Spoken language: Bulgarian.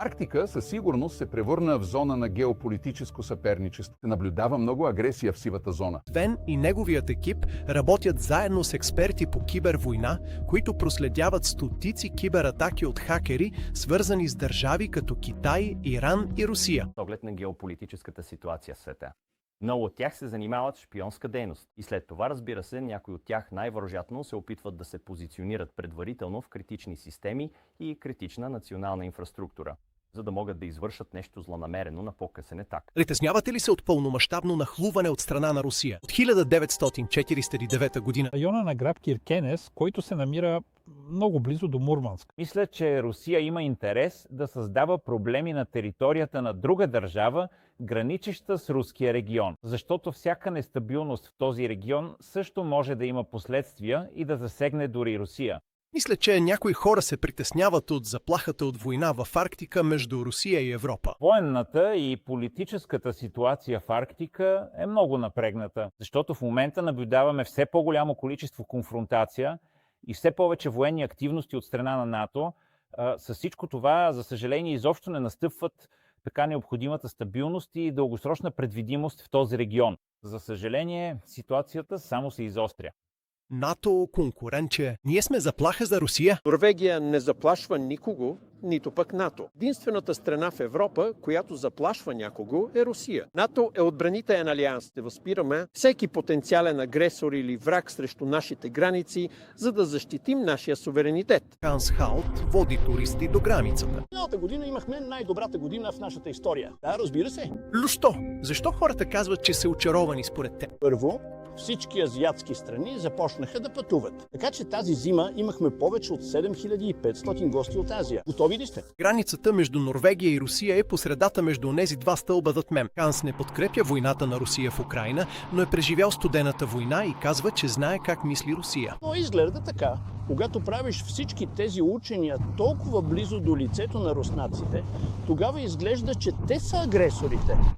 Арктика със сигурност се превърна в зона на геополитическо съперничество. Се наблюдава много агресия в сивата зона. Свен и неговият екип работят заедно с експерти по кибервойна, които проследяват стотици кибератаки от хакери, свързани с държави като Китай, Иран и Русия. С оглед на геополитическата ситуация в света. Много от тях се занимават с шпионска дейност. И след това, разбира се, някои от тях най-вероятно се опитват да се позиционират предварително в критични системи и критична национална инфраструктура, за да могат да извършат нещо злонамерено на по-късен етап. Притеснявате ли се от пълномащабно нахлуване от страна на Русия? От 1949 година Района на град Киркенес, който се намира много близо до Мурманск. Мисля, че Русия има интерес да създава проблеми на територията на друга държава, граничеща с руския регион. Защото всяка нестабилност в този регион също може да има последствия и да засегне дори Русия. Мисля, че някои хора се притесняват от заплахата от война в Арктика между Русия и Европа. Военната и политическата ситуация в Арктика е много напрегната, защото в момента наблюдаваме все по-голямо количество конфронтация и все повече военни активности от страна на НАТО. С всичко това, за съжаление, изобщо не настъпват така необходимата стабилност и дългосрочна предвидимост в този регион. За съжаление, ситуацията само се изостря. НАТО, конкуренче. Ние сме заплаха за Русия. Норвегия не заплашва никого, нито пък НАТО. Единствената страна в Европа, която заплашва някого, е Русия. НАТО е отбранителен алианс. Да възпираме всеки потенциален агресор или враг срещу нашите граници, за да защитим нашия суверенитет. Ханс Халт води туристи до границата. Миналата година имахме най-добрата година в нашата история. Да, разбира се. Лющо? Защо хората казват, че са очаровани според теб? Първо, всички азиатски страни започнаха да пътуват. Така че тази зима имахме повече от 7500 гости от Азия. Готови ли сте? Границата между Норвегия и Русия е по средата между онези два стълба зад мен. Ханс не подкрепя войната на Русия в Украйна, но е преживял студената война и казва, че знае как мисли Русия. Но изглежда така. Когато правиш всички тези учения толкова близо до лицето на руснаците, тогава изглежда, че те са агресорите.